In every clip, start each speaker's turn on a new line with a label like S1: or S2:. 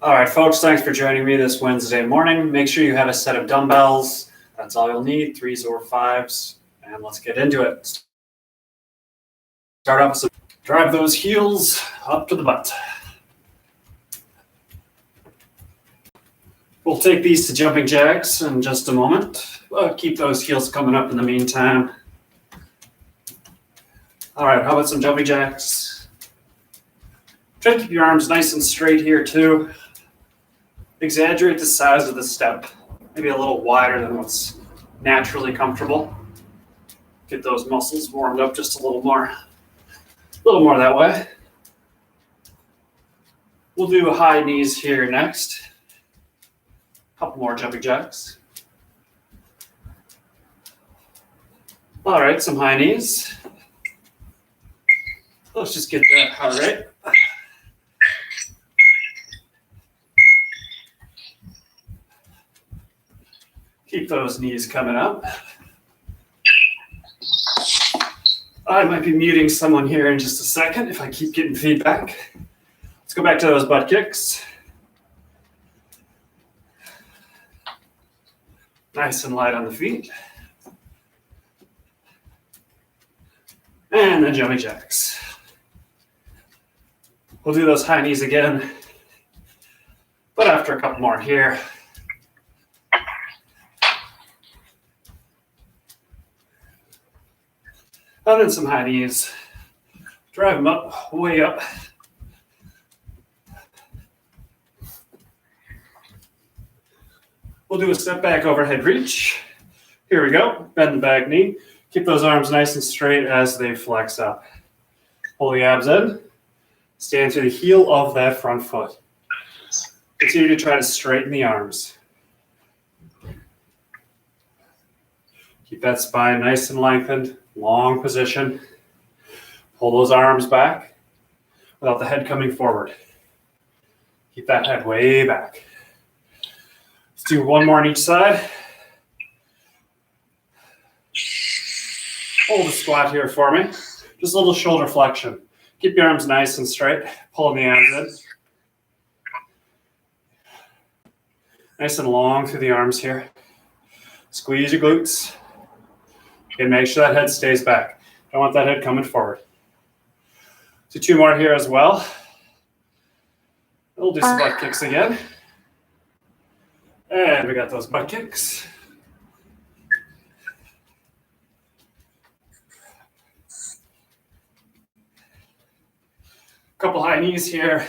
S1: All right, folks, thanks for joining me this Wednesday morning. Make sure you have a set of dumbbells. That's all you'll need, 3s or 5s, and let's get into it. Start off with drive those heels up to the butt. We'll take these to jumping jacks in just a moment. Keep those heels coming up in the meantime. All right, how about some jumping jacks? Try to keep your arms nice and straight here too. Exaggerate the size of the step, maybe a little wider than what's naturally comfortable. Get those muscles warmed up just a little more that way. We'll do high knees here next. A couple more jumping jacks. All right, some high knees. Let's just get that heart rate. Keep those knees coming up. I might be muting someone here in just a second if I keep getting feedback. Let's go back to those butt kicks. Nice and light on the feet. And then jumping jacks. We'll do those high knees again, but after a couple more here. And then some high knees. Drive them up, way up. We'll do a step back overhead reach. Here we go. Bend the back knee. Keep those arms nice and straight as they flex up. Pull the abs in. Stand to the heel of that front foot. Continue to try to straighten the arms. Keep that spine nice and lengthened. Long position. Pull those arms back without the head coming forward. Keep that head way back. Let's do one more on each side. Hold the squat here for me. Just a little shoulder flexion. Keep your arms nice and straight. Pulling the abs in. Nice and long through the arms here. Squeeze your glutes. And make sure that head stays back. Don't want that head coming forward. So 2 more here as well. We'll do some butt kicks again. And we got those butt kicks. Couple high knees here.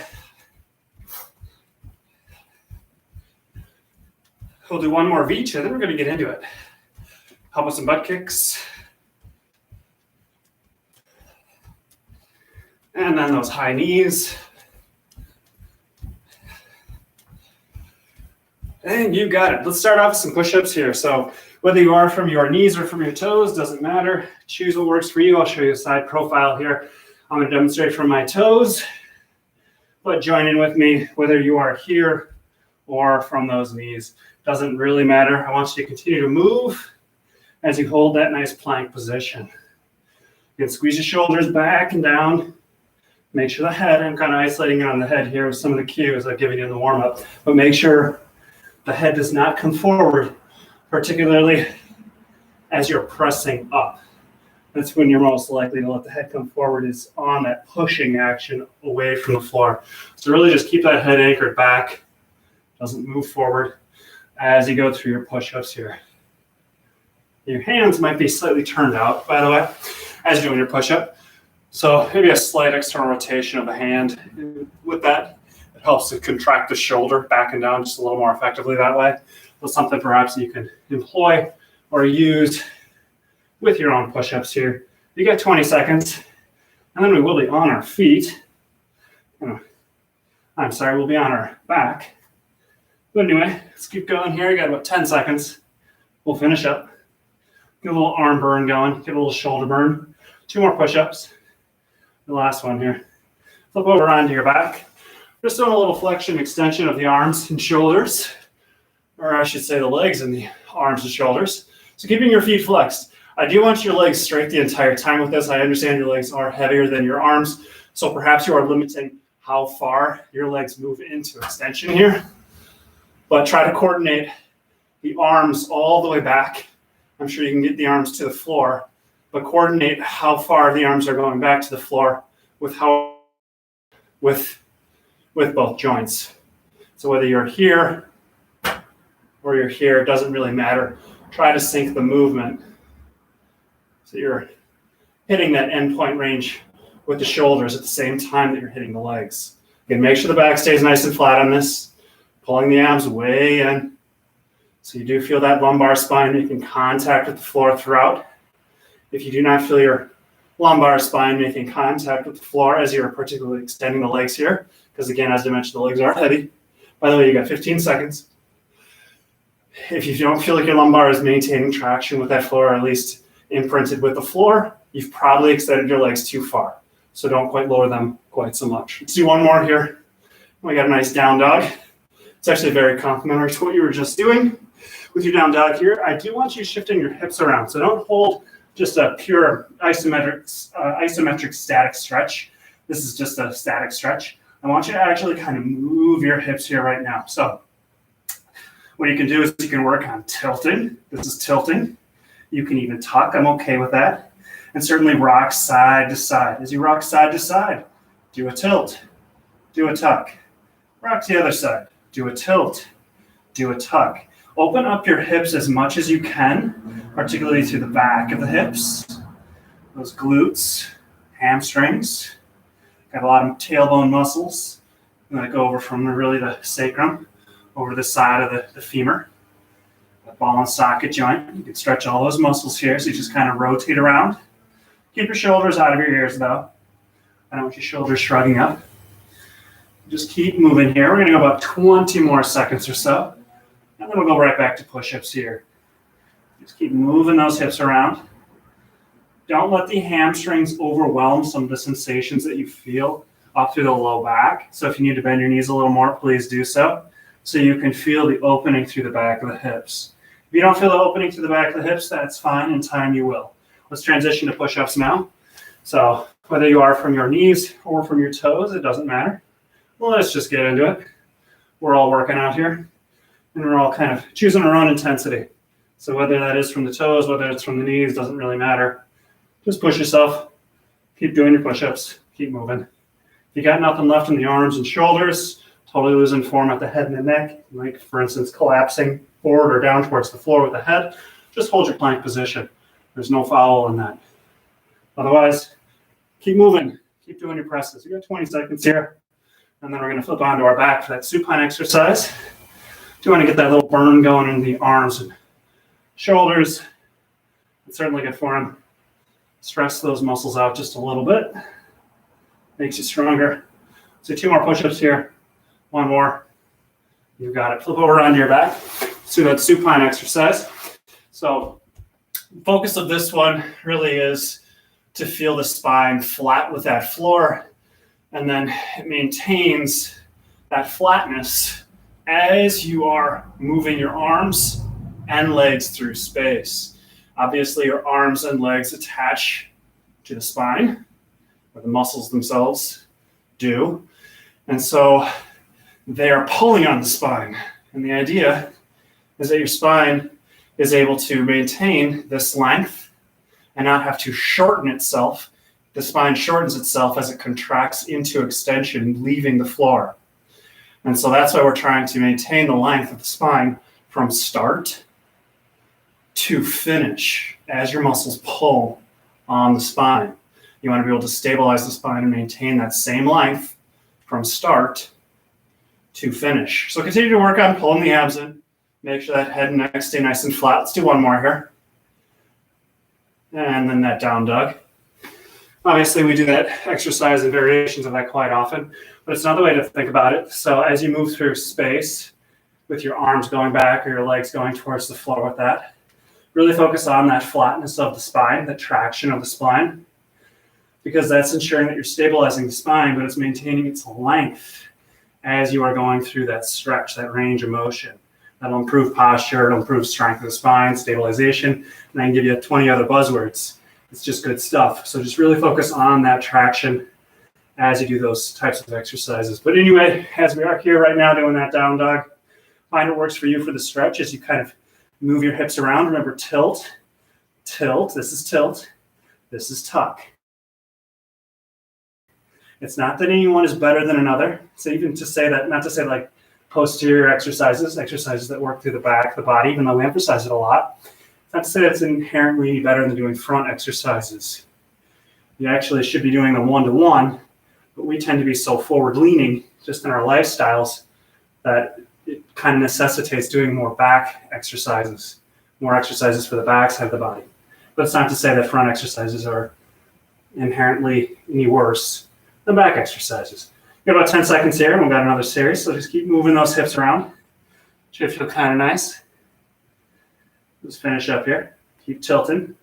S1: We'll do one more of each, and then we're going to get into it. How about some butt kicks? And then those high knees. And you got it. Let's start off with some push-ups here. So whether you are from your knees or from your toes, doesn't matter. Choose what works for you. I'll show you a side profile here. I'm going to demonstrate from my toes, but join in with me whether you are here or from those knees. Doesn't really matter. I want you to continue to move as you hold that nice plank position. You can squeeze your shoulders back and down. Make sure the head, I'm kind of isolating it on the head here with some of the cues I've given you in the warm-up, but make sure the head does not come forward, particularly as you're pressing up. That's when you're most likely to let the head come forward, is on that pushing action away from the floor. So really just keep that head anchored back. Doesn't move forward as you go through your push-ups here. Your hands might be slightly turned out, by the way, as you're doing your push-up. So maybe a slight external rotation of the hand. With that, it helps to contract the shoulder back and down just a little more effectively that way. So something perhaps you can employ or use with your own push-ups here. You get 20 seconds, and then we will be on our feet. We'll be on our back. But anyway, let's keep going here. You got about 10 seconds. We'll finish up. Get a little arm burn going. Get a little shoulder burn. 2 more push-ups. The last one here. Flip over onto your back. Just doing a little flexion extension of the arms and shoulders, or I should say the legs and the arms and shoulders. So keeping your feet flexed. I do want your legs straight the entire time with this. I understand your legs are heavier than your arms, so perhaps you are limiting how far your legs move into extension here, but try to coordinate the arms all the way back. I'm sure you can get the arms to the floor, but coordinate how far the arms are going back to the floor with both joints. So whether you're here or you're here, it doesn't really matter. Try to sync the movement so you're hitting that endpoint range with the shoulders at the same time that you're hitting the legs. Again, make sure the back stays nice and flat on this, pulling the abs way in. So you do feel that lumbar spine making contact with the floor throughout. If you do not feel your lumbar spine making contact with the floor as you're particularly extending the legs here, because again, as I mentioned, the legs are heavy. By the way, you got 15 seconds. If you don't feel like your lumbar is maintaining traction with that floor, or at least imprinted with the floor, you've probably extended your legs too far. So don't quite lower them quite so much. Let's do one more here. We got a nice down dog. It's actually very complementary to what you were just doing. With your down dog here, I do want you shifting your hips around. So don't hold just a pure isometric static stretch. This is just a static stretch. I want you to actually kind of move your hips here right now. So what you can do is you can work on tilting. This is tilting. You can even tuck. I'm okay with that. And certainly rock side to side. As you rock side to side, do a tilt, do a tuck. Rock to the other side, do a tilt, do a tuck. Open up your hips as much as you can, particularly through the back of the hips. Those glutes, hamstrings. Got a lot of tailbone muscles. I'm going to go over from really the sacrum over the side of the femur. The ball and socket joint. You can stretch all those muscles here, so you just kind of rotate around. Keep your shoulders out of your ears, though. I don't want your shoulders shrugging up. Just keep moving here. We're going to go about 20 more seconds or so. And then we'll go right back to push-ups here. Just keep moving those hips around. Don't let the hamstrings overwhelm some of the sensations that you feel up through the low back. So if you need to bend your knees a little more, please do so you can feel the opening through the back of the hips. If you don't feel the opening through the back of the hips, that's fine. In time, you will. Let's transition to push-ups now. So whether you are from your knees or from your toes, it doesn't matter. Well, let's just get into it. We're all working out here, and we're all kind of choosing our own intensity. So whether that is from the toes, whether it's from the knees, doesn't really matter. Just push yourself. Keep doing your push-ups. Keep moving. If you got nothing left in the arms and shoulders, totally losing form at the head and the neck, like, for instance, collapsing forward or down towards the floor with the head, just hold your plank position. There's no foul in that. Otherwise, keep moving. Keep doing your presses. You got 20 seconds here. And then we're going to flip onto our back for that supine exercise. Do want to get that little burn going in the arms and shoulders. It's certainly good for them. Stress those muscles out just a little bit. Makes you stronger. So 2 more push-ups here. 1 more. You've got it. Flip over onto your back. Let's do that supine exercise. So focus of this one really is to feel the spine flat with that floor, and then it maintains that flatness as you are moving your arms and legs through space. Obviously, your arms and legs attach to the spine, or the muscles themselves do, and so they are pulling on the spine. And the idea is that your spine is able to maintain this length and not have to shorten itself. The spine shortens itself as it contracts into extension, leaving the floor. And so that's why we're trying to maintain the length of the spine from start to finish as your muscles pull on the spine. You want to be able to stabilize the spine and maintain that same length from start to finish. So continue to work on pulling the abs in. Make sure that head and neck stay nice and flat. Let's do 1 more here. And then that down dog. Obviously, we do that exercise and variations of that quite often, but it's another way to think about it. So as you move through space with your arms going back or your legs going towards the floor with that, really focus on that flatness of the spine, the traction of the spine, because that's ensuring that you're stabilizing the spine, but it's maintaining its length as you are going through that stretch, that range of motion. That'll improve posture, it'll improve strength of the spine, stabilization, and I can give you 20 other buzzwords. It's just good stuff. So just really focus on that traction as you do those types of exercises. But anyway, as we are here right now doing that down dog, find what works for you for the stretch as you kind of move your hips around. Remember, tilt, tilt. This is tilt. This is tuck. It's not that anyone is better than another. So even to say that, not to say like posterior exercises that work through the back of the body, even though we emphasize it a lot. It's not to say that's inherently better than doing front exercises. You actually should be doing them one-to-one, but we tend to be so forward-leaning just in our lifestyles that it kind of necessitates doing more back exercises, more exercises for the back side of the body. But it's not to say that front exercises are inherently any worse than back exercises. We've got about 10 seconds here, and we've got another series, so just keep moving those hips around. Should feel kind of nice. Let's finish up here. Keep tilting,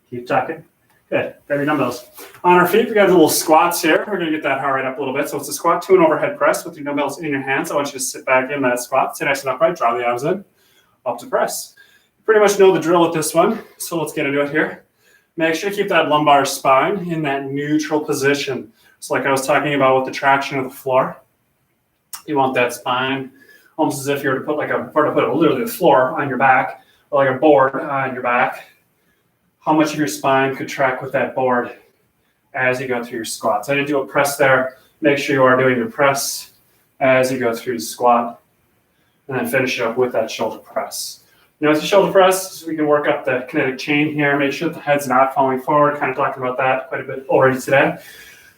S1: keep tucking. Good. Grab your dumbbells. On our feet, we got the little squats here. We're going to get that heart rate up a little bit. So it's a squat to an overhead press with your dumbbells in your hands. I want you to sit back in that squat. Sit nice and upright. Draw the abs in. Up to press. You pretty much know the drill with this one. So let's get into it here. Make sure you keep that lumbar spine in that neutral position. So like I was talking about with the traction of the floor, you want that spine almost as if you were to put literally the floor on your back or like a board on your back. How much of your spine could track with that board as you go through your squats. I didn't do a press there. Make sure you are doing your press as you go through the squat, and then finish it up with that shoulder press. Now with the shoulder press, we can work up the kinetic chain here. Make sure that the head's not falling forward. Kind of talked about that quite a bit already today.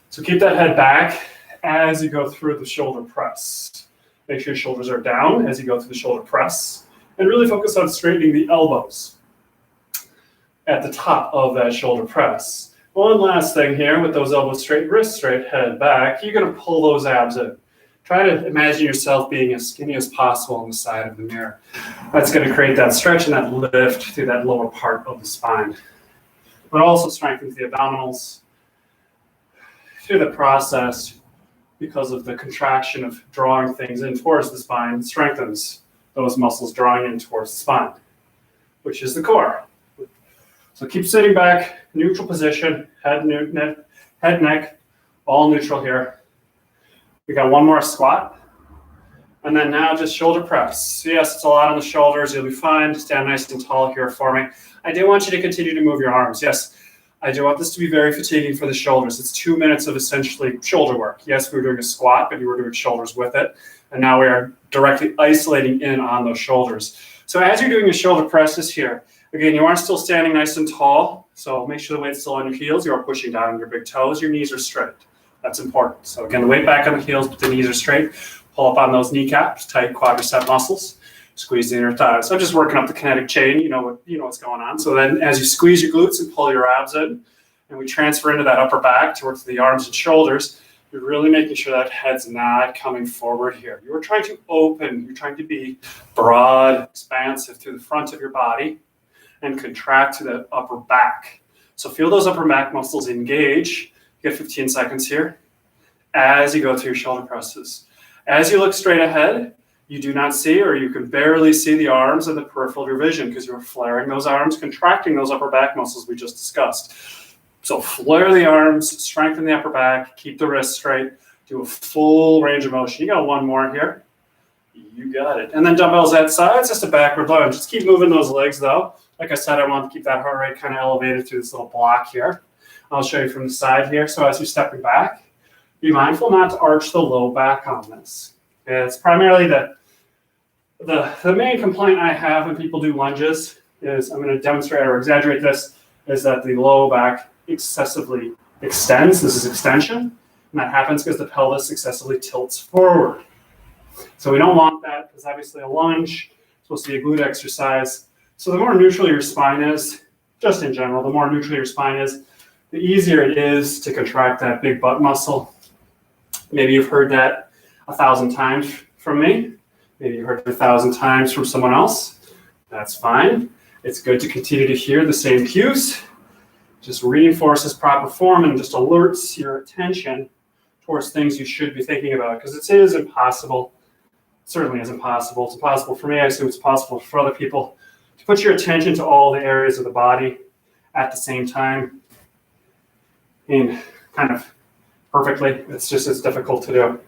S1: So keep that head back as you go through the shoulder press. Make sure your shoulders are down as you go through the shoulder press, and really focus on straightening the elbows at the top of that shoulder press. One last thing here, with those elbows straight, wrists straight, head back, you're going to pull those abs in. Try to imagine yourself being as skinny as possible on the side of the mirror. That's going to create that stretch and that lift through that lower part of the spine. But also strengthens the abdominals through the process because of the contraction of drawing things in towards the spine. It strengthens those muscles drawing in towards the spine, which is the core. So keep sitting back, neutral position, head, neck, all neutral here. We got one more squat. And then now just shoulder press. So yes, it's a lot on the shoulders. You'll be fine. Stand nice and tall here for me. I do want you to continue to move your arms. Yes, I do want this to be very fatiguing for the shoulders. It's 2 minutes of essentially shoulder work. Yes, we were doing a squat, but you were doing shoulders with it. And now we are directly isolating in on those shoulders. So as you're doing your shoulder presses here, again, you are still standing nice and tall, so make sure the weight's still on your heels. You are pushing down on your big toes. Your knees are straight. That's important. So again, the weight back on the heels, but the knees are straight. Pull up on those kneecaps, tight quadricep muscles. Squeeze the inner thighs. So I'm just working up the kinetic chain. You know what's going on. So then as you squeeze your glutes and pull your abs in, and we transfer into that upper back to work to the arms and shoulders, you're really making sure that head's not coming forward here. You're trying to open. You're trying to be broad, expansive through the front of your body, and contract to the upper back. So feel those upper back muscles engage. You get 15 seconds here as you go through your shoulder presses. As you look straight ahead, you do not see, or you can barely see, the arms and the peripheral of your vision because you're flaring those arms, contracting those upper back muscles we just discussed. So flare the arms, strengthen the upper back, keep the wrists straight, do a full range of motion. You got one more here. You got it. And then dumbbells at sides, just a backward lunge. Just keep moving those legs though. Like I said, I want to keep that heart rate kind of elevated through this little block here. I'll show you from the side here. So as you're stepping back, be mindful not to arch the low back on this. It's primarily the main complaint I have when people do lunges is, I'm going to demonstrate or exaggerate this, is that the low back excessively extends. This is extension, and that happens because the pelvis excessively tilts forward. So we don't want that, because obviously a lunge is supposed to be a glute exercise. So the more neutral your spine is, just in general, the more neutral your spine is, the easier it is to contract that big butt muscle. Maybe you've heard that 1,000 times from me. Maybe you heard it 1,000 times from someone else. That's fine. It's good to continue to hear the same cues. Just reinforces proper form and just alerts your attention towards things you should be thinking about, because it is impossible. It certainly is impossible. It's impossible for me. I assume it's possible for other people to put your attention to all the areas of the body at the same time and kind of perfectly. It's just, it's difficult to do.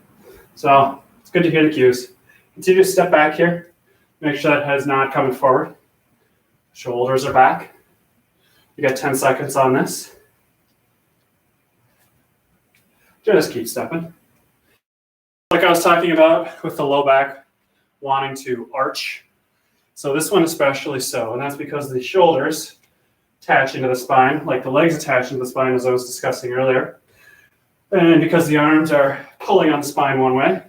S1: So it's good to hear the cues. Continue to step back here. Make sure that head's not coming forward. Shoulders are back. You got 10 seconds on this. Just keep stepping. Like I was talking about with the low back wanting to arch. So this one especially so, and that's because the shoulders attach into the spine, like the legs attach into the spine as I was discussing earlier. And because the arms are pulling on the spine one way,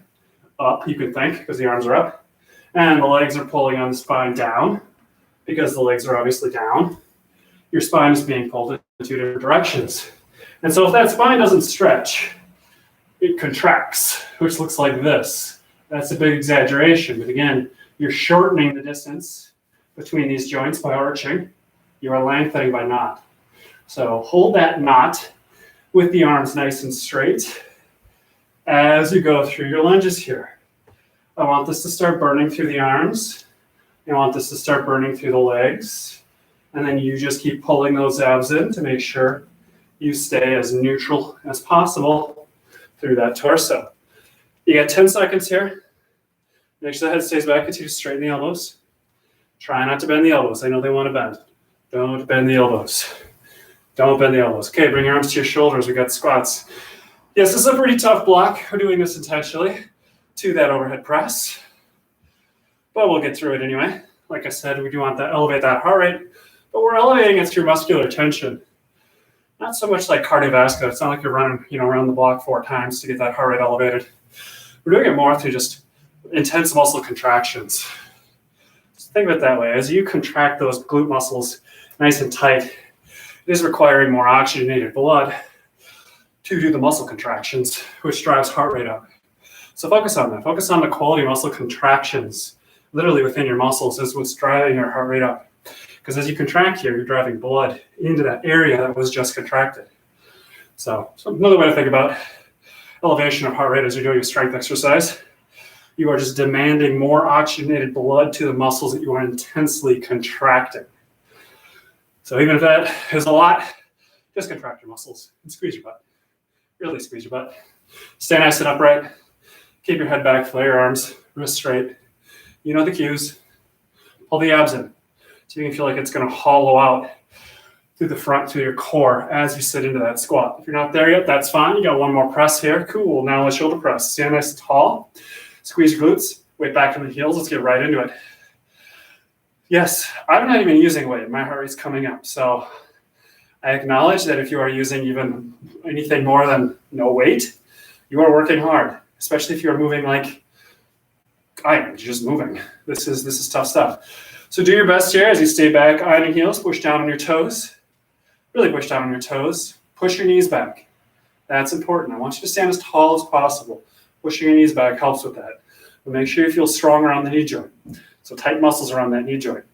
S1: up you could think, because the arms are up, and the legs are pulling on the spine down, because the legs are obviously down, your spine is being pulled in two different directions. And so if that spine doesn't stretch, it contracts, which looks like this. That's a big exaggeration, but again, you're shortening the distance between these joints by arching. You are lengthening by knot. So hold that knot with the arms nice and straight as you go through your lunges here. I want this to start burning through the arms. I want this to start burning through the legs. And then you just keep pulling those abs in to make sure you stay as neutral as possible through that torso. You got 10 seconds here. Make sure the head stays back. Continue to straighten the elbows. Try not to bend the elbows. I know they want to bend. Don't bend the elbows. Don't bend the elbows. Okay, bring your arms to your shoulders. We got squats. Yes, this is a pretty tough block. We're doing this intentionally to that overhead press. But we'll get through it anyway. Like I said, we do want to elevate that heart rate, but we're elevating it through muscular tension. Not so much like cardiovascular. It's not like you're running, around the block 4 times to get that heart rate elevated. We're doing it more through just intense muscle contractions. Just think of it that way. As you contract those glute muscles nice and tight, it is requiring more oxygenated blood to do the muscle contractions, which drives heart rate up. So focus on that. Focus on the quality of muscle contractions. Literally within your muscles is what's driving your heart rate up. Because as you contract here, you're driving blood into that area that was just contracted. So another way to think about elevation of heart rate as you're doing a strength exercise, you are just demanding more oxygenated blood to the muscles that you are intensely contracting. So even if that is a lot, just contract your muscles and squeeze your butt. Really squeeze your butt. Stay nice and upright. Keep your head back, flare your arms, wrists straight. You know the cues. Pull the abs in so you can feel like it's going to hollow out through the front, through your core as you sit into that squat. If you're not there yet, that's fine. You got one more press here. Cool. Now let's shoulder press. Stand nice and tall. Squeeze your glutes. Weight back on the heels. Let's get right into it. Yes, I'm not even using weight. My heart rate's coming up. So I acknowledge that if you are using even anything more than no weight, you are working hard, especially if you're moving like I am, just moving. This is tough stuff. So do your best here as you stay back, ironing heels, push down on your toes. Really push down on your toes. Push your knees back. That's important. I want you to stand as tall as possible. Pushing your knees back helps with that. But make sure you feel strong around the knee joint. So tight muscles around that knee joint.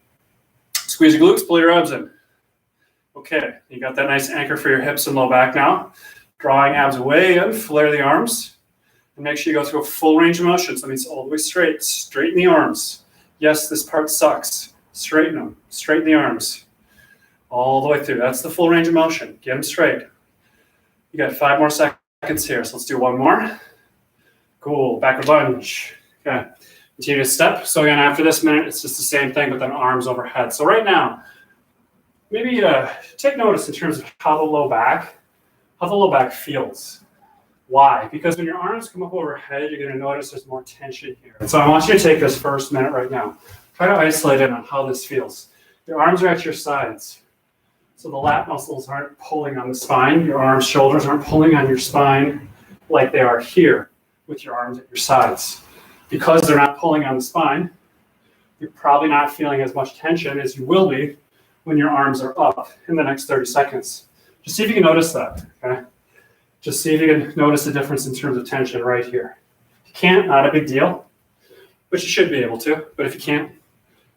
S1: Squeeze your glutes, pull your abs in. Okay, you got that nice anchor for your hips and low back now. Drawing abs away in, flare the arms. And make sure you go through a full range of motion. So that means all the way straight. Straighten the arms. Yes, this part sucks. Straighten them. Straighten the arms. All the way through. That's the full range of motion. Get them straight. You got 5 more seconds here. So let's do one more. Cool. Backward lunge. Okay. Continue to step. So again, after this minute, it's just the same thing, but then arms overhead. So right now, maybe take notice in terms of how the low back feels. Why? Because when your arms come up overhead, you're going to notice there's more tension here. So I want you to take this first minute right now. Try to isolate in on how this feels. Your arms are at your sides. So the lat muscles aren't pulling on the spine. Your arms, shoulders aren't pulling on your spine like they are here with your arms at your sides. Because they're not pulling on the spine, you're probably not feeling as much tension as you will be when your arms are up in the next 30 seconds. Just see if you can notice that, okay? Just see if you can notice the difference in terms of tension right here. If you can't, not a big deal, but you should be able to. But if you can't,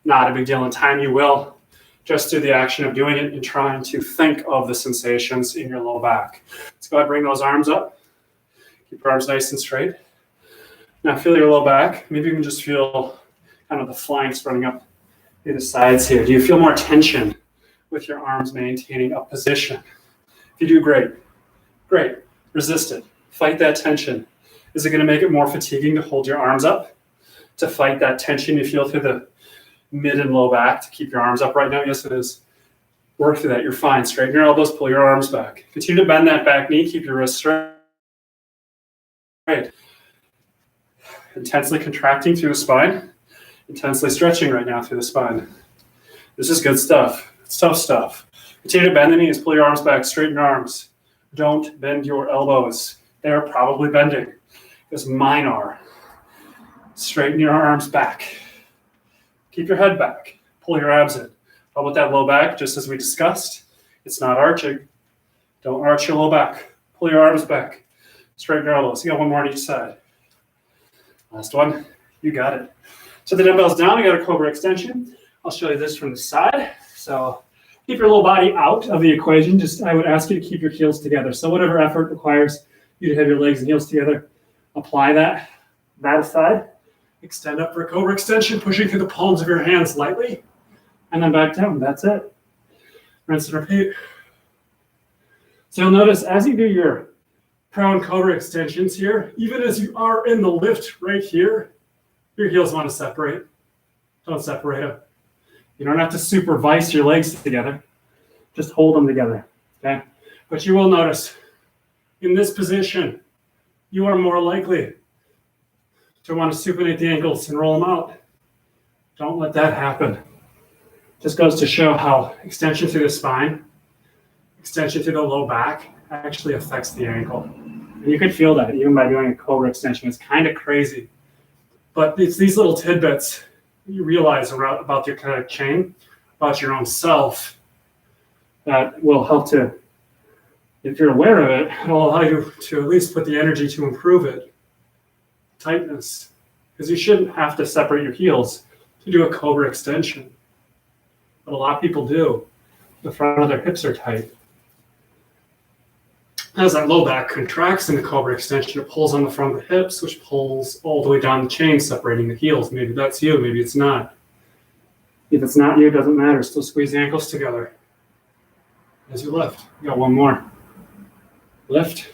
S1: not a big deal. In time, you will, just through the action of doing it and trying to think of the sensations in your low back. Let's go ahead and bring those arms up. Keep your arms nice and straight. Now feel your low back. Maybe you can just feel kind of the flanks running up to the sides here. Do you feel more tension with your arms maintaining a position? If you do, great. Great. Resist it. Fight that tension. Is it going to make it more fatiguing to hold your arms up? To fight that tension you feel through the mid and low back to keep your arms up right now? Yes, it is. Work through that. You're fine. Straighten your elbows, pull your arms back. Continue to bend that back knee. Keep your wrists straight. Intensely contracting through the spine. Intensely stretching right now through the spine. This is good stuff. It's tough stuff. Continue to bend the knees. Pull your arms back. Straighten your arms. Don't bend your elbows. They're probably bending, because mine are. Straighten your arms back. Keep your head back. Pull your abs in. How about that low back? Just as we discussed, it's not arching. Don't arch your low back. Pull your arms back. Straighten your elbows. You got one more on each side. Last one. You got it. So the dumbbells down. I got a Cobra Extension. I'll show you this from the side. So keep your low body out of the equation. Just I would ask you to keep your heels together. So whatever effort requires you to have your legs and heels together, apply that. That aside, extend up for a Cobra Extension, pushing through the palms of your hands lightly. And then back down. That's it. Rinse and repeat. So you'll notice as you do your prone Cobra extensions here, even as you are in the lift right here, your heels want to separate. Don't separate them. You don't have to supervise your legs together. Just hold them together. Okay? But you will notice in this position, you are more likely to want to supinate the ankles and roll them out. Don't let that happen. Just goes to show how extension through the spine, extension through the low back actually affects the ankle. And you can feel that even by doing a Cobra extension. It's kind of crazy. But it's these little tidbits you realize about your kinetic chain, about your own self, that will help to, if you're aware of it, it'll allow you to at least put the energy to improve it. Tightness. Because you shouldn't have to separate your heels to do a Cobra extension. But a lot of people do. The front of their hips are tight. As that low back contracts in the Cobra extension, it pulls on the front of the hips, which pulls all the way down the chain, separating the heels. Maybe that's you, maybe it's not. If it's not you, it doesn't matter. Still squeeze the ankles together as you lift. You got one more. Lift.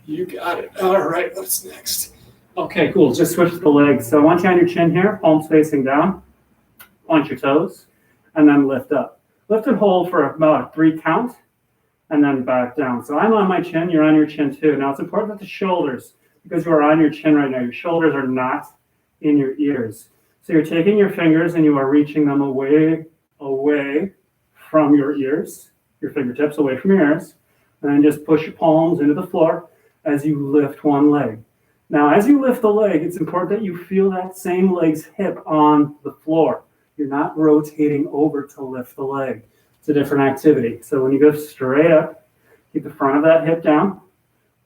S1: You got it. All right, what's next? Okay, cool. Just switch the legs. So I want you on your chin here, palms facing down. Point your toes, and then lift up. Lift and hold for about a 3 count, and then back down. So I'm on my chin, you're on your chin too. Now it's important that the shoulders, because you are on your chin right now, your shoulders are not in your ears. So you're taking your fingers and you are reaching them away from your ears, your fingertips away from your ears, and then just push your palms into the floor as you lift one leg. Now, as you lift the leg, it's important that you feel that same leg's hip on the floor. You're not rotating over to lift the leg. It's a different activity. So when you go straight up, keep the front of that hip down,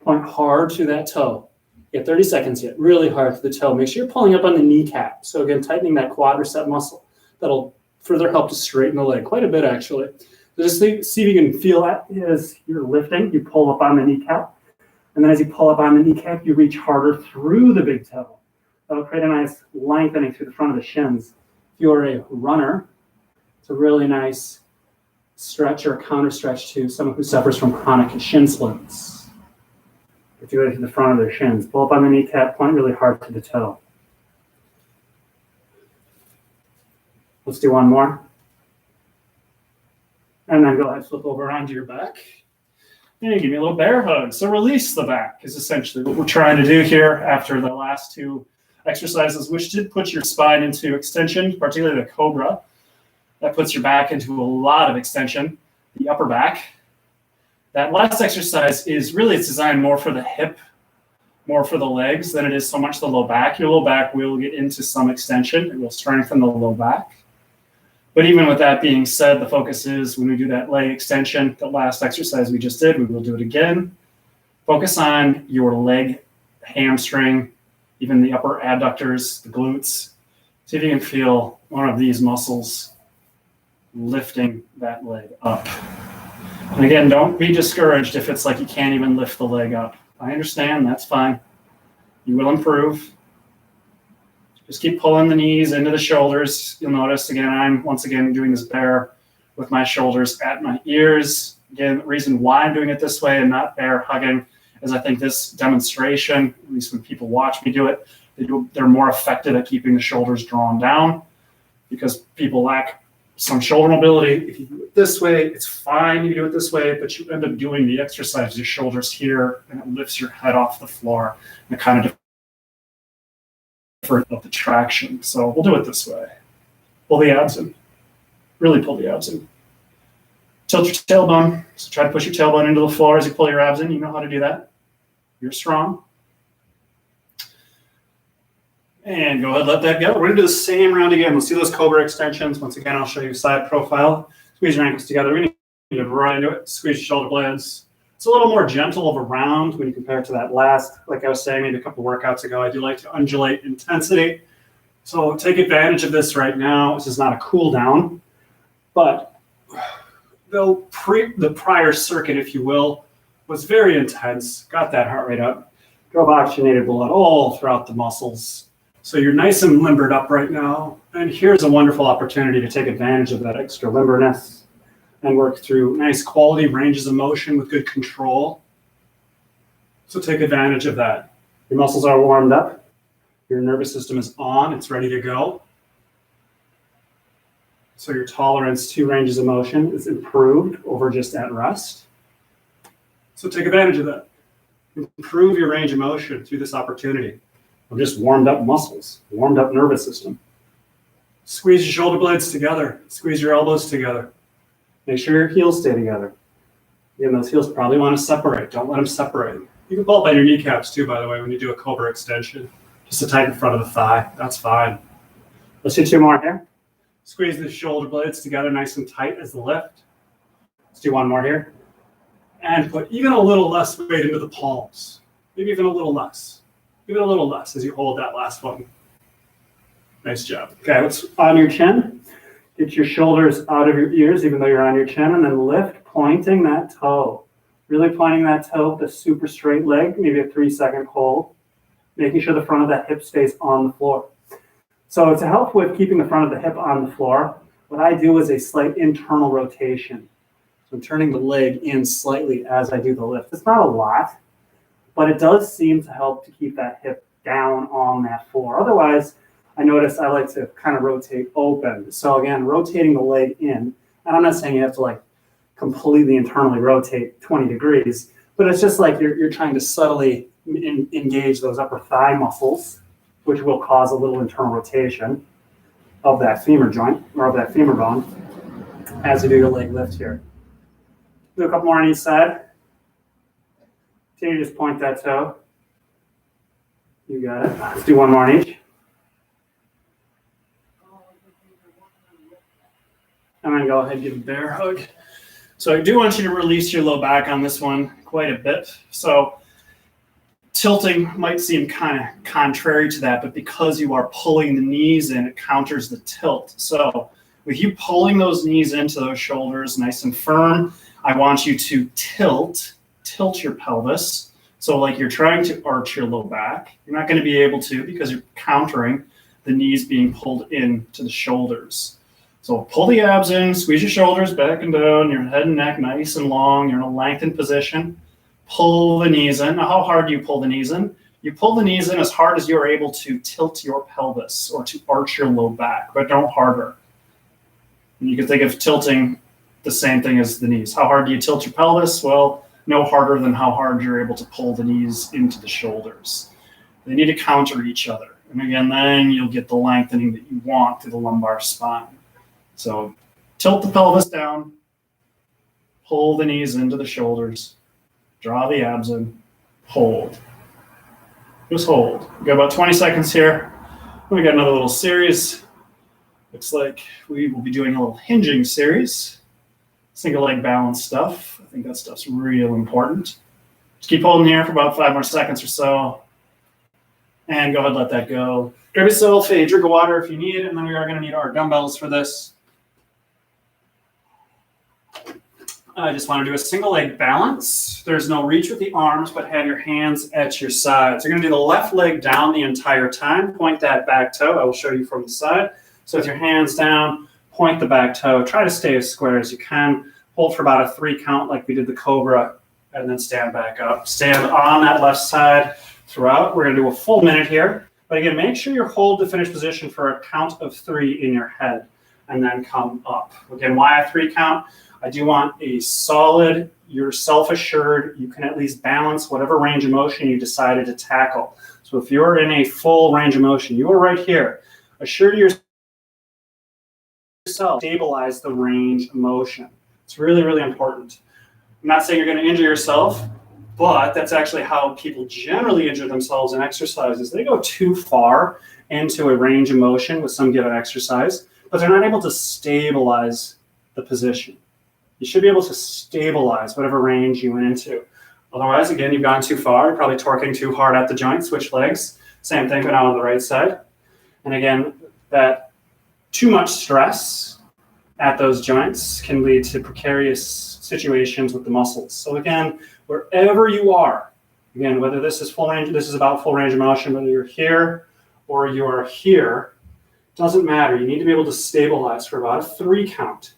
S1: point hard to that toe. You have 30 seconds yet, really hard to the toe. Make sure you're pulling up on the kneecap. So again, tightening that quadricep muscle. That'll further help to straighten the leg, quite a bit actually. So just see if you can feel that as you're lifting. You pull up on the kneecap. And then as you pull up on the kneecap, you reach harder through the big toe. That'll create a nice lengthening through the front of the shins. If you're a runner, it's a really nice stretch or counter stretch to someone who suffers from chronic shin splints. If you go to the front of their shins, pull up on the kneecap, point really hard to the toe. Let's do one more. And then go ahead, flip over onto your back. And give me a little bear hug. So release the back is essentially what we're trying to do here after the last 2 exercises, which did put your spine into extension, particularly the Cobra. That puts your back into a lot of extension, the upper back. That last exercise is really, it's designed more for the hip, more for the legs than it is so much the low back. Your low back will get into some extension. It will strengthen the low back. But even with that being said, the focus is when we do that leg extension, the last exercise we just did, we will do it again. Focus on your leg, hamstring, even the upper adductors, the glutes. See if you can feel one of these muscles lifting that leg up. And again, don't be discouraged if it's like you can't even lift the leg up. I understand, that's fine. You will improve. Just keep pulling the knees into the shoulders. You'll notice, again, I'm once again doing this bear with my shoulders at my ears. Again, the reason why I'm doing it this way and not bear hugging is I think this demonstration, at least when people watch me do it, they're more effective at keeping the shoulders drawn down because people lack some shoulder mobility. If you do it this way, it's fine. You do it this way, but you end up doing the exercise, your shoulders here, and it lifts your head off the floor, and it kind of of the traction. So we'll do it this way. Pull the abs in. Really pull the abs in. Tilt your tailbone. So try to push your tailbone into the floor as you pull your abs in. You know how to do that. You're strong. And go ahead, let that go. We're going to do the same round again. Let's do those Cobra extensions. Once again, I'll show you side profile. Squeeze your ankles together. We're going to get right into it. Squeeze your shoulder blades. It's a little more gentle of a round when you compare it to that last, like I was saying, maybe a couple workouts ago. I do like to undulate intensity. So take advantage of this right now. This is not a cool down, but the prior circuit, if you will, was very intense. Got that heart rate up. Drove oxygenated blood all throughout the muscles. So you're nice and limbered up right now. And here's a wonderful opportunity to take advantage of that extra limberness and work through nice quality ranges of motion with good control. So take advantage of that. Your muscles are warmed up. Your nervous system is on. It's ready to go. So your tolerance to ranges of motion is improved over just at rest. So take advantage of that. Improve your range of motion through this opportunity of just warmed up muscles, warmed up nervous system. Squeeze your shoulder blades together. Squeeze your elbows together. Make sure your heels stay together. Again, those heels probably want to separate. Don't let them separate. You can pull up on your kneecaps too, by the way, when you do a Cobra extension. Just to tighten the front of the thigh. That's fine. Let's do two more here. Squeeze the shoulder blades together nice and tight as the lift. Let's do one more here. And put even a little less weight into the palms. Maybe even a little less. Even a little less as you hold that last one. Nice job. Okay, let's on your chin. Get your shoulders out of your ears, even though you're on your chin, and then lift, pointing that toe. Really pointing that toe with a super straight leg, maybe a 3-second hold. Making sure the front of that hip stays on the floor. So to help with keeping the front of the hip on the floor, what I do is a slight internal rotation. So I'm turning the leg in slightly as I do the lift. It's not a lot, but it does seem to help to keep that hip down on that floor. Otherwise, I notice I like to kind of rotate open. So again, rotating the leg in, and I'm not saying you have to like completely internally rotate 20 degrees, but it's just like you're trying to subtly engage those upper thigh muscles, which will cause a little internal rotation of that femur joint or of that femur bone as you do your leg lift here. Do a couple more on each side. Continue to just point that toe. You got it. Let's do one more on each. I'm going to go ahead and give a bear hug. So I do want you to release your low back on this one quite a bit. So tilting might seem kind of contrary to that, but because you are pulling the knees in, it counters the tilt. So with you pulling those knees into those shoulders nice and firm, I want you to tilt your pelvis. So like you're trying to arch your low back. You're not going to be able to because you're countering the knees being pulled into the shoulders. So pull the abs in, squeeze your shoulders back and down, your head and neck nice and long. You're in a lengthened position. Pull the knees in. Now, how hard do you pull the knees in? You pull the knees in as hard as you're able to tilt your pelvis or to arch your low back, but don't harder. And you can think of tilting the same thing as the knees. How hard do you tilt your pelvis? Well, no harder than how hard you're able to pull the knees into the shoulders. They need to counter each other. And again, then you'll get the lengthening that you want through the lumbar spine. So tilt the pelvis down, pull the knees into the shoulders, draw the abs in, hold. Just hold. We've got about 20 seconds here. We got another little series. Looks like we will be doing a little hinging series. Single leg balance stuff. I think that stuff's real important. Just keep holding here for about 5 more seconds or so. And go ahead and let that go. Grab yourself a drink of water if you need, and then we are going to need our dumbbells for this. I just want to do a single leg balance. There's no reach with the arms, but have your hands at your sides. You're going to do the left leg down the entire time. Point that back toe. I will show you from the side. So with your hands down, point the back toe. Try to stay as square as you can. Hold for about a 3 count like we did the Cobra and then stand back up. Stand on that left side throughout. We're gonna do a full minute here. But again, make sure you hold the finish position for a count of 3 in your head and then come up. Again, why a 3 count? I do want a solid, you're self-assured, you can at least balance whatever range of motion you decided to tackle. So if you're in a full range of motion, you are right here. Assure yourself, stabilize the range of motion. It's really, really important. I'm not saying you're going to injure yourself, but that's actually how people generally injure themselves in exercises. They go too far into a range of motion with some given exercise, but they're not able to stabilize the position. You should be able to stabilize whatever range you went into. Otherwise, again, you've gone too far. You're probably torquing too hard at the joint. Switch legs. Same thing, but now on the right side. And again, that too much stress at those joints can lead to precarious situations with the muscles. So again, wherever you are, again, whether this is full range, this is about full range of motion, whether you're here or you're here, doesn't matter. You need to be able to stabilize for about a 3 count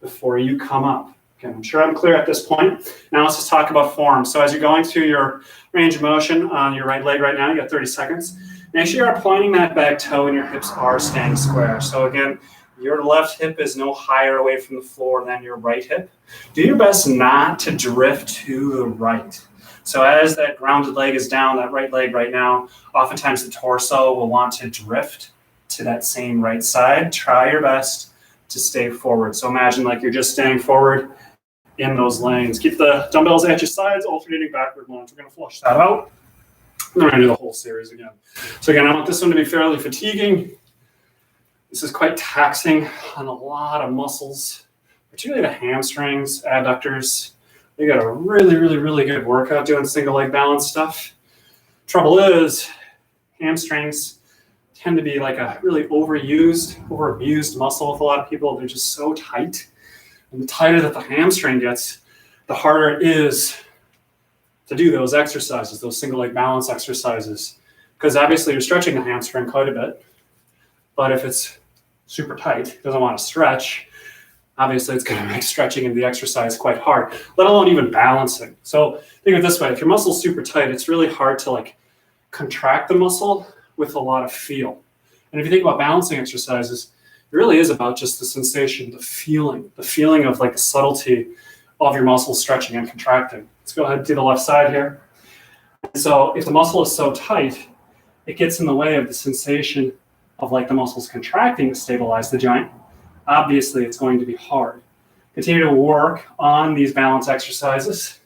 S1: before you come up. Okay, I'm sure I'm clear at this point. Now let's just talk about form. So as you're going through your range of motion on your right leg right now, you got 30 seconds. Make sure you are pointing that back toe and your hips are staying square. So again, your left hip is no higher away from the floor than your right hip. Do your best not to drift to the right. So as that grounded leg is down, that right leg right now, oftentimes the torso will want to drift to that same right side. Try your best to stay forward. So imagine like you're just staying forward in those lanes. Keep the dumbbells at your sides, alternating backward lunge. We're going to flush that out. And then we're going to do the whole series again. So again, I want this one to be fairly fatiguing. This is quite taxing on a lot of muscles, particularly the hamstrings, adductors. They got a really, really, really good workout doing single leg balance stuff. Trouble is, hamstrings tend to be like a really overabused muscle with a lot of people. They're just so tight. And the tighter that the hamstring gets, the harder it is to do those exercises, those single leg balance exercises. Because obviously you're stretching the hamstring quite a bit. But if it's super tight, doesn't want to stretch, obviously it's going to make stretching in the exercise quite hard, let alone even balancing. So think of it this way, if your muscle's super tight, it's really hard to like contract the muscle with a lot of feel. And if you think about balancing exercises, it really is about just the sensation, the feeling of like the subtlety of your muscles stretching and contracting. Let's go ahead and do the left side here. So if the muscle is so tight, it gets in the way of the sensation of like the muscles contracting to stabilize the joint. Obviously, it's going to be hard. Continue to work on these balance exercises,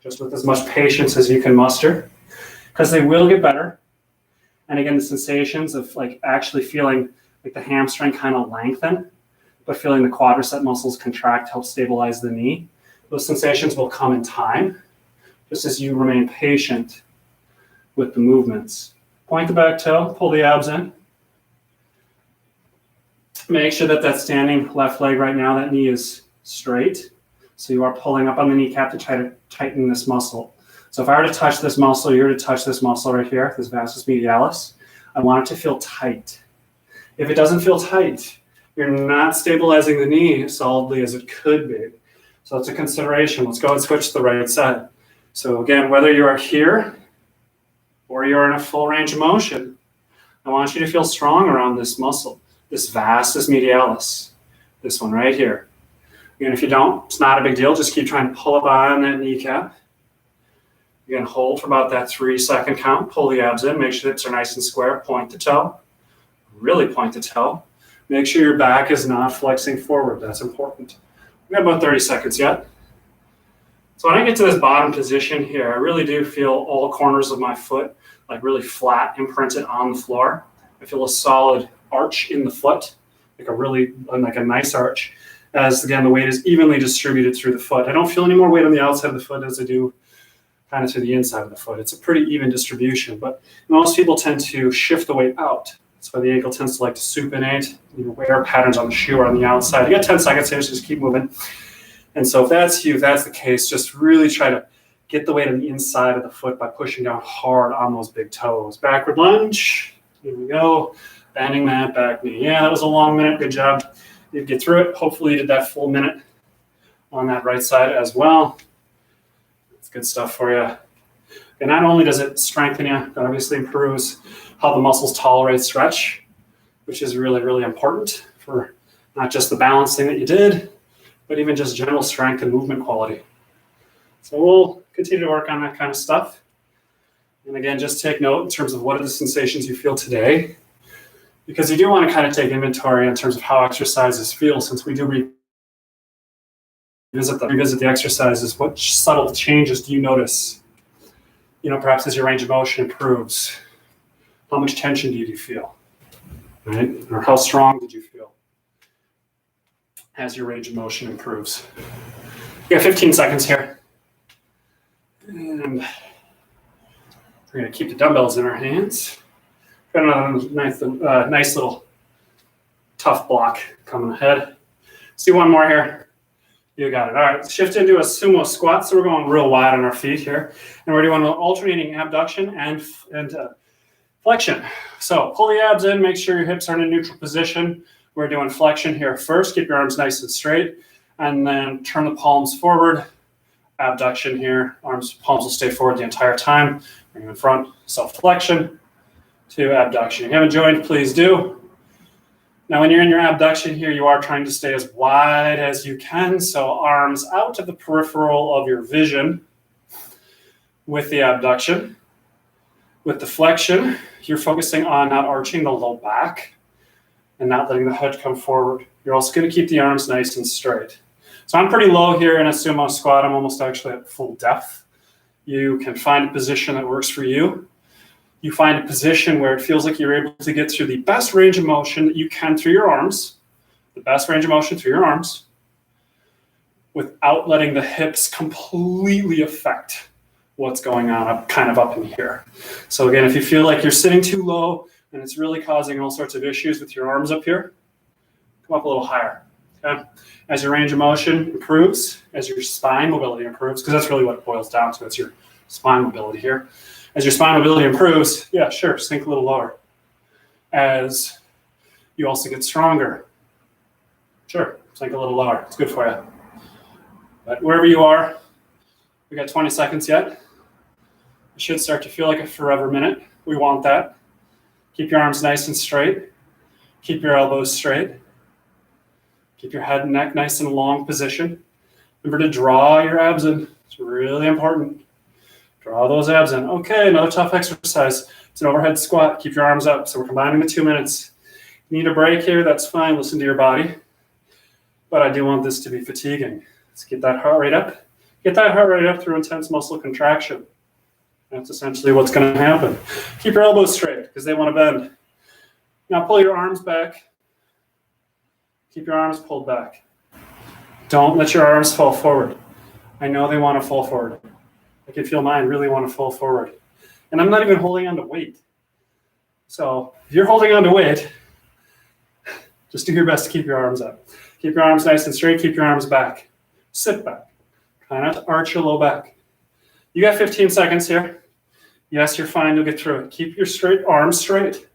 S1: just with as much patience as you can muster, because they will get better. And again, the sensations of like actually feeling like the hamstring kind of lengthen, but feeling the quadricep muscles contract help stabilize the knee. Those sensations will come in time, just as you remain patient with the movements. Point the back toe, pull the abs in. Make sure that that standing left leg right now, that knee is straight. So you are pulling up on the kneecap to try to tighten this muscle. So if I were to touch this muscle, you're to touch this muscle right here, this vastus medialis. I want it to feel tight. If it doesn't feel tight, you're not stabilizing the knee as solidly as it could be. So that's a consideration. Let's go and switch to the right side. So again, whether you are here or you're in a full range of motion, I want you to feel strong around this muscle, this vastus medialis, this one right here. And if you don't, it's not a big deal. Just keep trying to pull up on that kneecap. Again, hold for about that 3-second count. Pull the abs in. Make sure the hips are nice and square. Point the toe. Really point the toe. Make sure your back is not flexing forward. That's important. We got about 30 seconds yet. So when I get to this bottom position here, I really do feel all corners of my foot like really flat, imprinted on the floor. I feel a solid arch in the foot, like a nice arch, as again, the weight is evenly distributed through the foot. I don't feel any more weight on the outside of the foot as I do kind of to the inside of the foot. It's a pretty even distribution, but most people tend to shift the weight out. That's why the ankle tends to like to supinate, wear patterns on the shoe or on the outside. You got 10 seconds here, so just keep moving. And so if that's you, if that's the case, just really try to get the weight on the inside of the foot by pushing down hard on those big toes. Backward lunge. Here we go. Bending that back knee. Yeah, that was a long minute. Good job. You get through it. Hopefully you did that full minute on that right side as well. good stuff for you. And not only does it strengthen you, it obviously improves how the muscles tolerate stretch, which is really, really important for not just the balancing that you did, but even just general strength and movement quality. So we'll continue to work on that kind of stuff. And again, just take note in terms of what are the sensations you feel today, because you do want to kind of take inventory in terms of how exercises feel, since we do revisit the exercises. What subtle changes do you notice? Perhaps as your range of motion improves, how much tension do you feel, right? Or how strong did you feel as your range of motion improves? We got 15 seconds here. And we're going to keep the dumbbells in our hands. Got another nice little tough block coming ahead. Let's do one more here. You got it. All right, shift into a sumo squat. So we're going real wide on our feet here. And we're doing alternating abduction and flexion. So pull the abs in, make sure your hips are in a neutral position. We're doing flexion here first. Keep your arms nice and straight. And then turn the palms forward. Abduction here. Palms will stay forward the entire time. Bring them in front. So flexion to abduction. If you haven't joined, please do. Now, when you're in your abduction here, you are trying to stay as wide as you can. So arms out of the peripheral of your vision with the abduction. With the flexion, you're focusing on not arching the low back and not letting the head come forward. You're also going to keep the arms nice and straight. So I'm pretty low here in a sumo squat. I'm almost actually at full depth. You can find a position that works for you. You find a position where it feels like you're able to get through the best range of motion that you can through your arms, without letting the hips completely affect what's going on up in here. So again, if you feel like you're sitting too low and it's really causing all sorts of issues with your arms up here, come up a little higher. Okay? As your range of motion improves, as your spine mobility improves, because that's really what it boils down to, it's your spine mobility here. As your spine mobility improves, yeah, sure, sink a little lower. As you also get stronger, sure, sink a little lower. It's good for you. But wherever you are, we got 20 seconds yet. It should start to feel like a forever minute. We want that. Keep your arms nice and straight. Keep your elbows straight. Keep your head and neck nice in a long position. Remember to draw your abs in. It's really important. Draw those abs in. Okay, another tough exercise. It's an overhead squat. Keep your arms up. So we're combining the 2 minutes. You need a break here, that's fine. Listen to your body. But I do want this to be fatiguing. Let's get that heart rate up. Get that heart rate up through intense muscle contraction. That's essentially what's going to happen. Keep your elbows straight because they want to bend. Now pull your arms back. Keep your arms pulled back. Don't let your arms fall forward. I know they want to fall forward. I can feel mine really want to fall forward. And I'm not even holding on to weight. So if you're holding on to weight, just do your best to keep your arms up. Keep your arms nice and straight. Keep your arms back. Sit back. Try not to arch your low back. You got 15 seconds here. Yes, you're fine. You'll get through it. Keep your straight arms straight.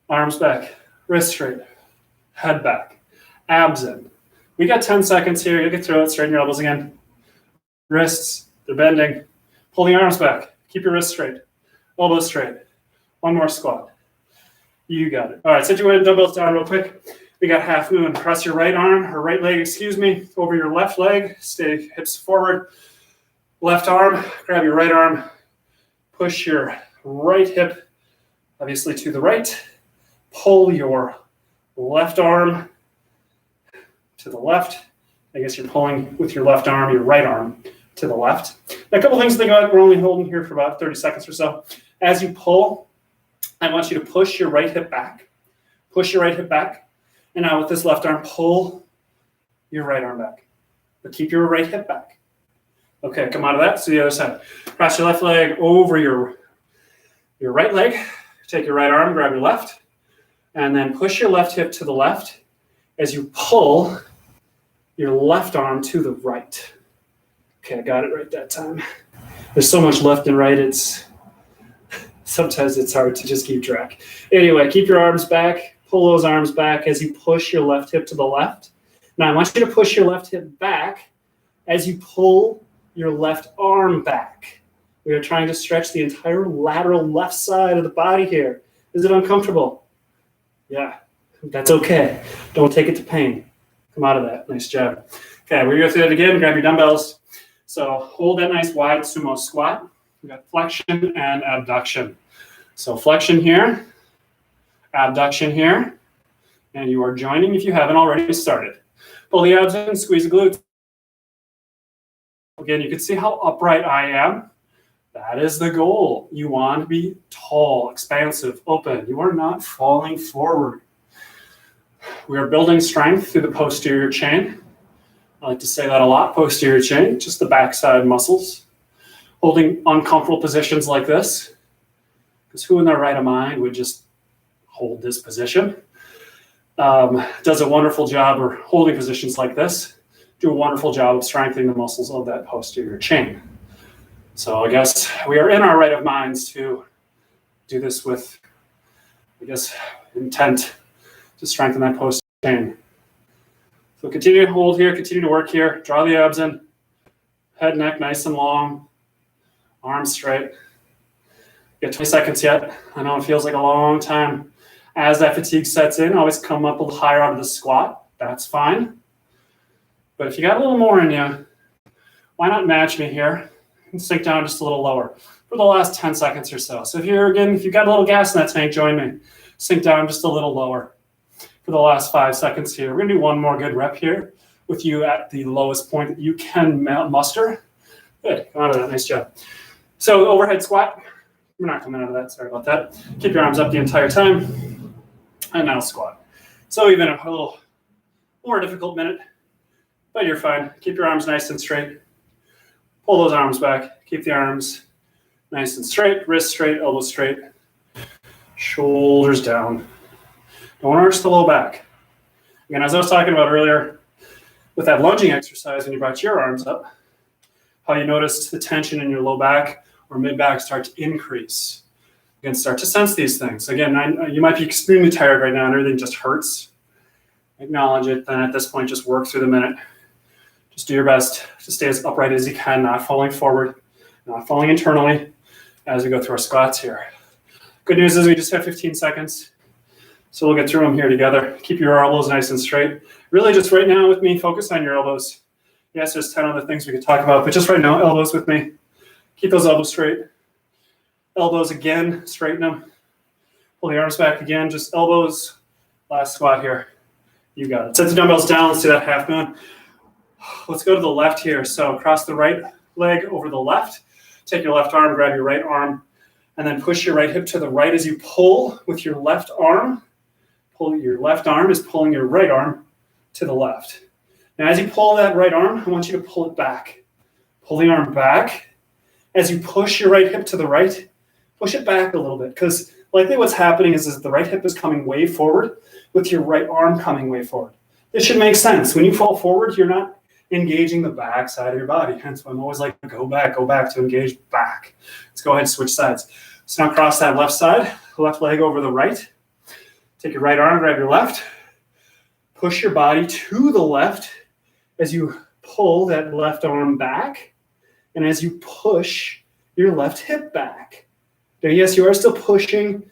S1: Arms back. Wrist straight. Head back. Abs in. We got 10 seconds here. You'll get through it. Straighten your elbows again. Wrists, they're bending. Pull the arms back. Keep your wrists straight. Elbows straight. One more squat. You got it. All right, sit your weighted dumbbells down real quick. We got half moon. Cross your right arm, or right leg, over your left leg. Stay hips forward. Left arm, grab your right arm. Push your right hip, obviously to the right. Pull your left arm to the left. I guess you're pulling with your left arm, your right arm to the left. Now, a couple things to think about. We're only holding here for about 30 seconds or so. As you pull, I want you to push your right hip back. Push your right hip back. And now with this left arm, pull your right arm back. But keep your right hip back. Okay, come out of that to the other side. Cross your left leg over your right leg. Take your right arm, grab your left. And then push your left hip to the left as you pull your left arm to the right. Okay, I got it right that time. There's so much left and right, sometimes it's hard to just keep track. Anyway, keep your arms back. Pull those arms back as you push your left hip to the left. Now, I want you to push your left hip back As you pull your left arm back, we are trying to stretch the entire lateral left side of the body here. Is it uncomfortable? Yeah, that's okay. Don't take it to pain. Come out of that. Nice job. Okay, we're going to go through that again. Grab your dumbbells. So hold that nice wide sumo squat. We got flexion and abduction. So flexion here, abduction here, and you are joining if you haven't already started. Pull the abs in, squeeze the glutes. Again, you can see how upright I am. That is the goal. You want to be tall, expansive, open. You are not falling forward. We are building strength through the posterior chain. I like to say that a lot, posterior chain, just the backside muscles. Holding uncomfortable positions like this, because who in their right mind would just hold this position? Does a wonderful job, or holding positions like this, do a wonderful job of strengthening the muscles of that posterior chain. So I guess we are in our right of minds to do this with, I guess, intent to strengthen that posterior chain. So continue to hold here, continue to work here, draw the abs in, head, neck nice and long, arms straight. You got 20 seconds yet. I know it feels like a long time. As that fatigue sets in, always come up a little higher out of the squat. That's fine. But if you got a little more in you, why not match me here and sink down just a little lower for the last 10 seconds or so. So if you've got a little gas in that tank, join me. Sink down just a little lower for the last 5 seconds here. We're going to do one more good rep here with you at the lowest point that you can muster. Good. Come out of that. Nice job. So overhead squat. We're not coming out of that. Sorry about that. Keep your arms up the entire time. And now squat. So even a little more difficult minute, but you're fine. Keep your arms nice and straight. Pull those arms back. Keep the arms nice and straight. Wrists straight, elbows straight. Shoulders down. Don't arch the low back. Again, as I was talking about earlier, with that lunging exercise, when you brought your arms up, how you noticed the tension in your low back or mid back start to increase. Again, start to sense these things. Again, you might be extremely tired right now and everything just hurts. Acknowledge it. Then at this point, just work through the minute. Just do your best to stay as upright as you can, not falling forward, not falling internally as we go through our squats here. Good news is we just have 15 seconds. So we'll get through them here together. Keep your elbows nice and straight. Really just right now with me, focus on your elbows. Yes, there's 10 other things we could talk about, but just right now, elbows with me. Keep those elbows straight. Elbows again, straighten them. Pull the arms back again, just elbows. Last squat here. You got it. Set the dumbbells down. Let's do that half moon. Let's go to the left here. So cross the right leg over the left. Take your left arm, grab your right arm, and then push your right hip to the right as you pull with your left arm. Pull your left arm is pulling your right arm to the left. Now, as you pull that right arm, I want you to pull it back. Pull the arm back. As you push your right hip to the right, push it back a little bit, because likely what's happening is the right hip is coming way forward with your right arm coming way forward. This should make sense. When you fall forward, you're not engaging the back side of your body. Hence why I'm always like, go back to engage back. Let's go ahead and switch sides. So now cross that left side, left leg over the right. Take your right arm, grab your left. Push your body to the left as you pull that left arm back. And as you push your left hip back. Now, yes, you are still pushing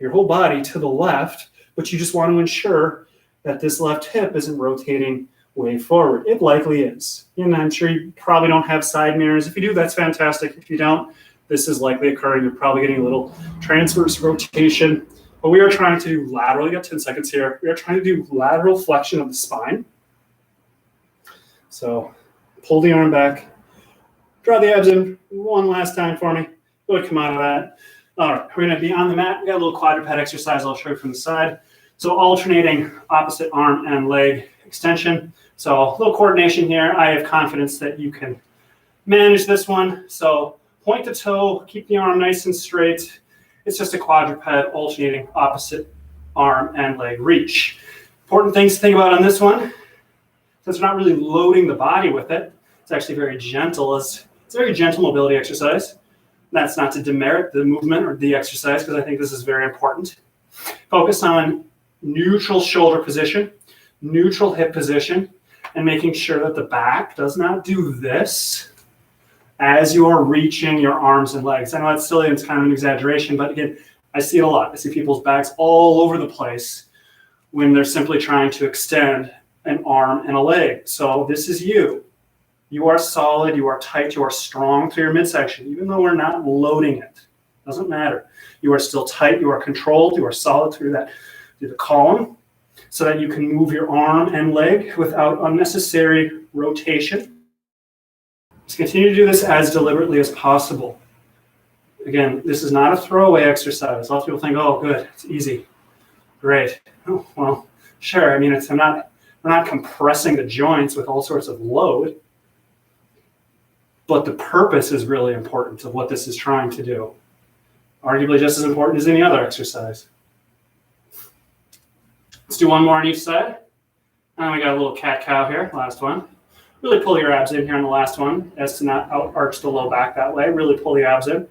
S1: your whole body to the left, but you just want to ensure that this left hip isn't rotating way forward. It likely is. And I'm sure you probably don't have side mirrors. If you do, that's fantastic. If you don't, this is likely occurring. You're probably getting a little transverse rotation. But we are trying to do lateral. You got 10 seconds here. We are trying to do lateral flexion of the spine. So pull the arm back. Draw the abs in one last time for me. Go ahead, come out of that. All right, we're going to be on the mat. We got a little quadruped exercise I'll show you from the side. So alternating opposite arm and leg extension. So a little coordination here. I have confidence that you can manage this one. So point to toe, keep the arm nice and straight. It's just a quadruped alternating opposite arm and leg reach. Important things to think about on this one. Since we're not really loading the body with it, it's actually very gentle. It's a very gentle mobility exercise. That's not to demerit the movement or the exercise, because I think this is very important. Focus on neutral shoulder position, neutral hip position. and making sure that the back does not do this as you are reaching your arms and legs. I know that's silly, it's kind of an exaggeration, but again, I see it a lot. I see people's backs all over the place when they're simply trying to extend an arm and a leg. So this is you. You are solid, you are tight, you are strong through your midsection, even though we're not loading it. Doesn't matter. You are still tight, you are controlled, you are solid through the column, so that you can move your arm and leg without unnecessary rotation. Just continue to do this as deliberately as possible. Again, this is not a throwaway exercise. Lots of people think, oh, good, it's easy. Great. Oh, well, sure. I mean, we're not compressing the joints with all sorts of load, but the purpose is really important of what this is trying to do. Arguably just as important as any other exercise. Let's do one more on each side. And we got a little cat-cow here, last one. Really pull your abs in here on the last one as to not out-arch the low back that way. Really pull the abs in.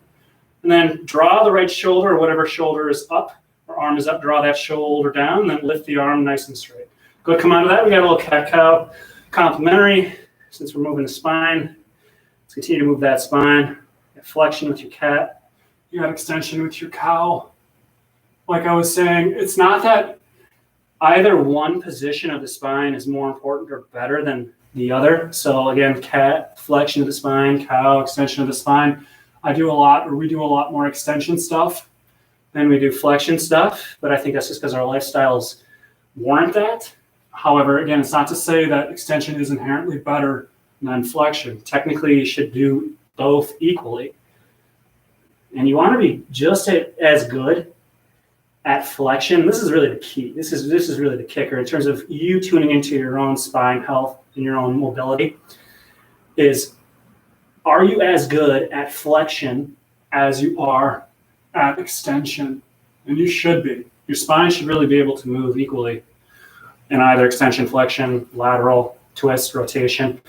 S1: And then draw the right shoulder, or whatever shoulder is up, or arm is up, draw that shoulder down, and then lift the arm nice and straight. Good, come out of that. We got a little cat-cow complementary. Since we're moving the spine, let's continue to move that spine. You got flexion with your cat. You got extension with your cow. Like I was saying, it's not that either one position of the spine is more important or better than the other. So again, cat, flexion of the spine, cow, extension of the spine. We do a lot more extension stuff than we do flexion stuff, but I think that's just because our lifestyles warrant that. However, again, it's not to say that extension is inherently better than flexion. Technically, you should do both equally. And you want to be just as good at flexion. This is really the key. This is really the kicker in terms of you tuning into your own spine health and your own mobility. Are you as good at flexion as you are at extension? And you should be. Your spine should really be able to move equally in either extension, flexion, lateral, twist, rotation.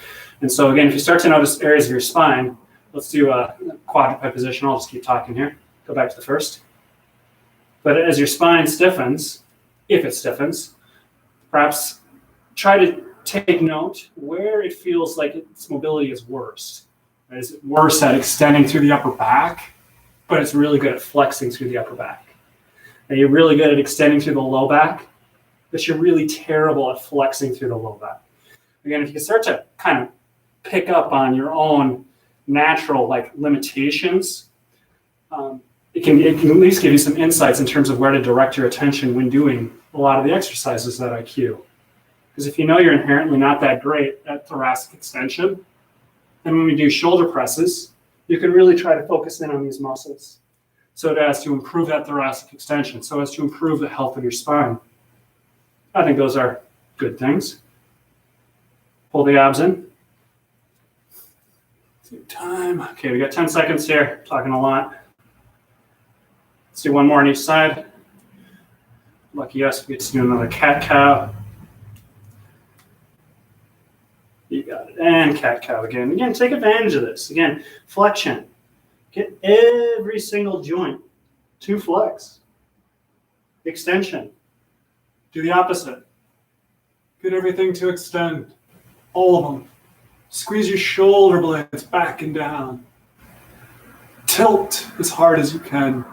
S1: And so again, if you start to notice areas of your spine, let's do a quadruped position. I'll just keep talking here. Go back to the first. But as your spine stiffens, if it stiffens, perhaps try to take note where it feels like its mobility is worse. Is it worse at extending through the upper back, but it's really good at flexing through the upper back? And you're really good at extending through the low back, but you're really terrible at flexing through the low back. Again, if you can start to kind of pick up on your own natural limitations, it can at least give you some insights in terms of where to direct your attention when doing a lot of the exercises that I cue. Because if you know you're inherently not that great at thoracic extension, then when we do shoulder presses, you can really try to focus in on these muscles so as to improve that thoracic extension, so as to improve the health of your spine. I think those are good things. Pull the abs in. Take time. Okay, we got 10 seconds here. Talking a lot. Let's do one more on each side. Lucky us, we get to do another cat-cow. You got it. And cat-cow again. Again, take advantage of this. Again, flexion. Get every single joint to flex. Extension. Do the opposite. Get everything to extend. All of them. Squeeze your shoulder blades back and down. Tilt as hard as you can.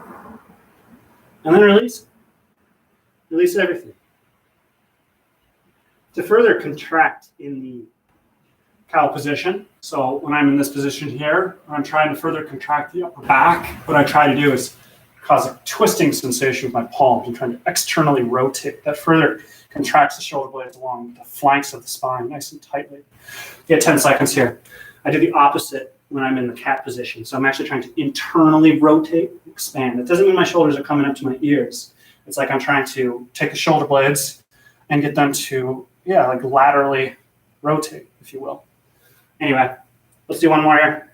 S1: And then release. Release everything. To further contract in the cow position, so when I'm in this position here, I'm trying to further contract the upper back. What I try to do is cause a twisting sensation with my palms. I'm trying to externally rotate. That further contracts the shoulder blades along the flanks of the spine nice and tightly. You get 10 seconds here. I do the opposite when I'm in the cat position. So I'm actually trying to internally rotate, expand. It doesn't mean my shoulders are coming up to my ears. It's like I'm trying to take the shoulder blades and get them to, laterally rotate, if you will. Anyway, let's do one more here.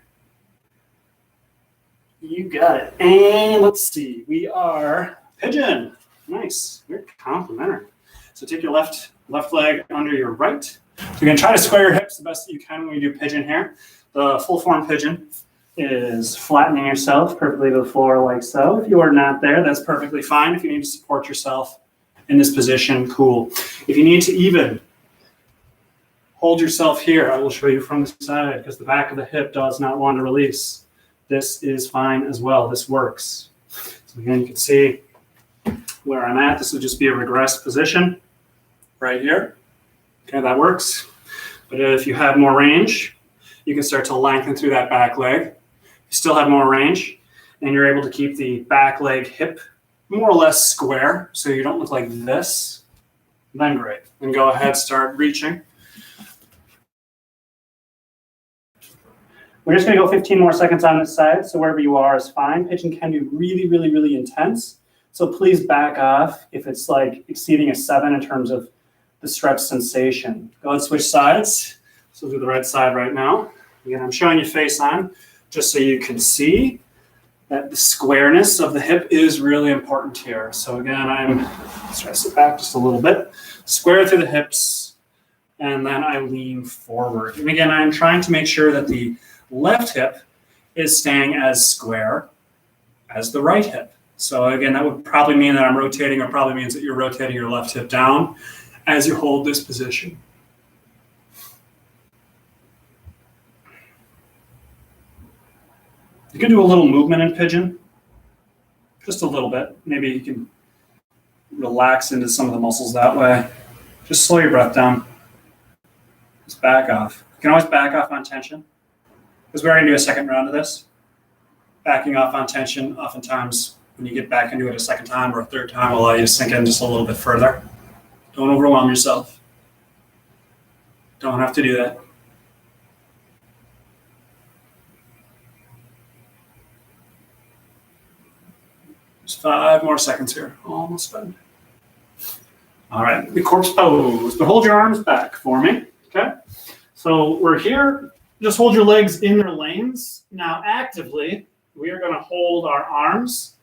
S1: You got it. And let's see. We are Pidgeon. Nice. Very complimentary. So take your left leg under your right. So you're going to try to square your hips the best that you can when you do Pidgeon here. The full form Pidgeon is flattening yourself perfectly to the floor like so. If you are not there, that's perfectly fine. If you need to support yourself in this position, cool. If you need to even Hold yourself here. I will show you from the side because the back of the hip does not want to release. This is fine as well. This works. So again, you can see where I'm at. This would just be a regressed position right here. Okay, that works. But if you have more range, you can start to lengthen through that back leg. You still have more range, and you're able to keep the back leg hip more or less square so you don't look like this. Then great. Then go ahead, start reaching. We're just going to go 15 more seconds on this side, so wherever you are is fine. Pigeon can be really, really, really intense, so please back off if it's like exceeding a 7 in terms of the stretch sensation. Go ahead, switch sides. So we'll do the right side right now. Again, I'm showing you face on just so you can see that the squareness of the hip is really important here. So again, let's try to sit back just a little bit. Square through the hips, and then I lean forward. And again, I'm trying to make sure that the left hip is staying as square as the right hip. So again, that would probably mean that I'm rotating, or probably means that you're rotating your left hip down as you hold this position. You can do a little movement in pigeon, just a little bit. Maybe you can relax into some of the muscles that way. Just slow your breath down. Just back off. You can always back off on tension, because we're going to do a second round of this. Backing off on tension, oftentimes when you get back into it a second time or a third time, will allow you to sink in just a little bit further. Don't overwhelm yourself. Don't have to do that. Just 5 more seconds here. Almost done. All right, the corpse pose. But hold your arms back for me, okay? So we're here. Just hold your legs in their lanes. Now actively, we are going to hold our arms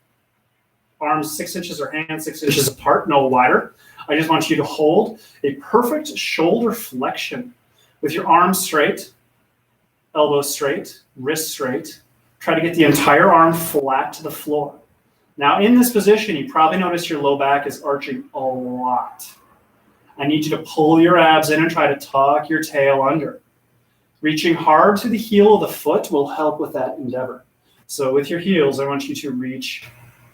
S1: 6 inches or hands 6 inches apart, no wider. I just want you to hold a perfect shoulder flexion with your arms straight, elbows straight, wrists straight. Try to get the entire arm flat to the floor. Now in this position, you probably notice your low back is arching a lot. I need you to pull your abs in and try to tuck your tail under. Reaching hard to the heel of the foot will help with that endeavor. So with your heels, I want you to reach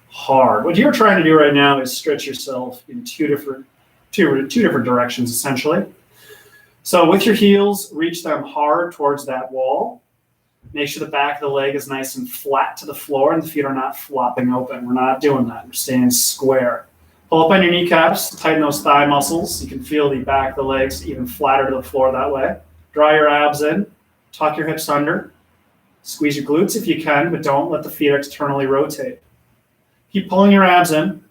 S1: hard. What you're trying to do right now is stretch yourself in two different directions, essentially. So with your heels, reach them hard towards that wall. Make sure the back of the leg is nice and flat to the floor and the feet are not flopping open. We're not doing that. We're staying square. Pull up on your kneecaps, tighten those thigh muscles. You can feel the back of the legs even flatter to the floor that way. Draw your abs in, tuck your hips under. Squeeze your glutes if you can, but don't let the feet externally rotate. Keep pulling your abs in.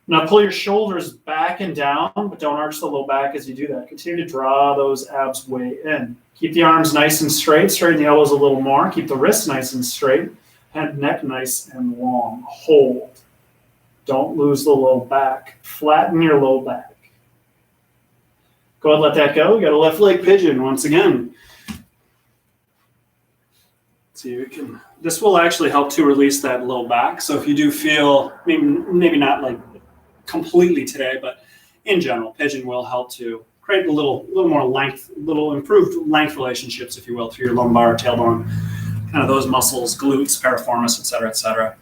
S1: Now pull your shoulders back and down, but don't arch the low back as you do that. Continue to draw those abs way in. Keep the arms nice and straight. Straighten the elbows a little more. Keep the wrists nice and straight. Head, neck nice and long. Hold. Don't lose the low back. Flatten your low back. Go ahead and let that go. We got a left leg pigeon once again. See, we can. This will actually help to release that low back. So if you do feel, maybe not like completely today, but in general, pigeon will help to create a little more length, little improved length relationships, if you will, through your lumbar, tailbone, kind of those muscles, glutes, piriformis, et cetera, et cetera.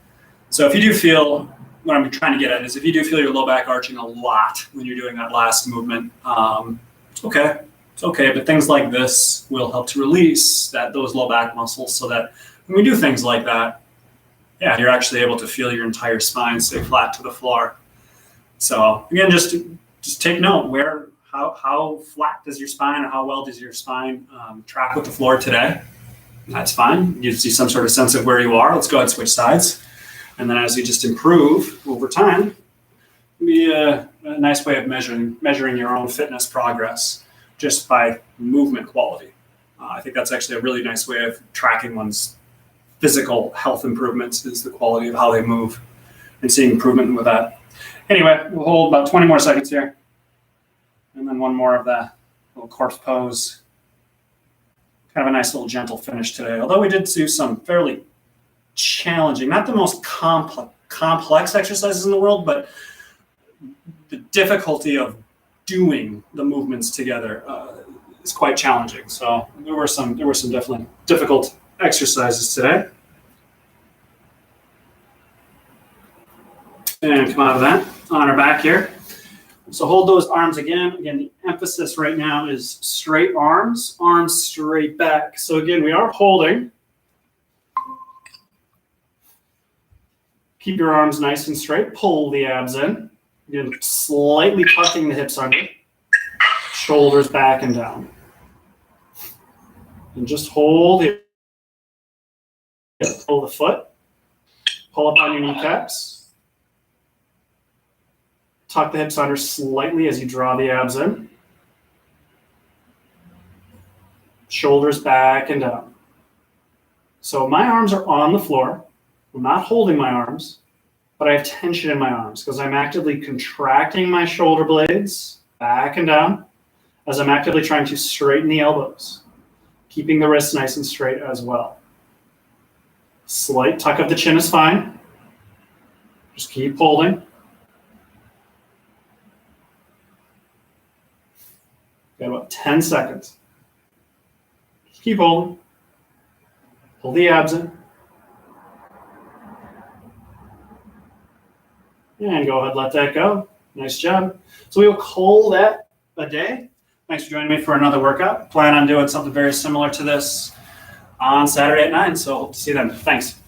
S1: So if you do feel, what I'm trying to get at is if you do feel your low back arching a lot when you're doing that last movement, it's okay. It's okay, but things like this will help to release those low back muscles so that when we do things like that, yeah, you're actually able to feel your entire spine stay flat to the floor. So again, just take note how flat does your spine, or how well does your spine track with the floor today? That's fine. You see some sort of sense of where you are. Let's go ahead and switch sides. And then as you just improve over time, it'll be a nice way of measuring your own fitness progress just by movement quality. I think that's actually a really nice way of tracking one's physical health improvements, is the quality of how they move and seeing improvement with that. Anyway, we'll hold about 20 more seconds here. And then one more of that little corpse pose. Kind of a nice little gentle finish today. Although we did do some fairly challenging, not the most complex exercises in the world, but the difficulty of doing the movements together is quite challenging. So there were some definitely difficult exercises today. And come out of that on our back here. So hold those arms again. Again, the emphasis right now is straight arms, arms straight back. So again, we are holding. Keep your arms nice and straight. Pull the abs in. Again, slightly tucking the hips under. Shoulders back and down. And just hold it. Pull the foot. Pull up on your kneecaps. Tuck the hips under slightly as you draw the abs in. Shoulders back and down. So my arms are on the floor. I'm not holding my arms, but I have tension in my arms because I'm actively contracting my shoulder blades back and down as I'm actively trying to straighten the elbows, keeping the wrists nice and straight as well. Slight tuck of the chin is fine. Just keep holding. Got about 10 seconds. Just keep holding. Pull the abs in. And go ahead, let that go. Nice job. So we will call that a day. Thanks for joining me for another workout. Plan on doing something very similar to this on Saturday at 9. So hope to see you then. Thanks.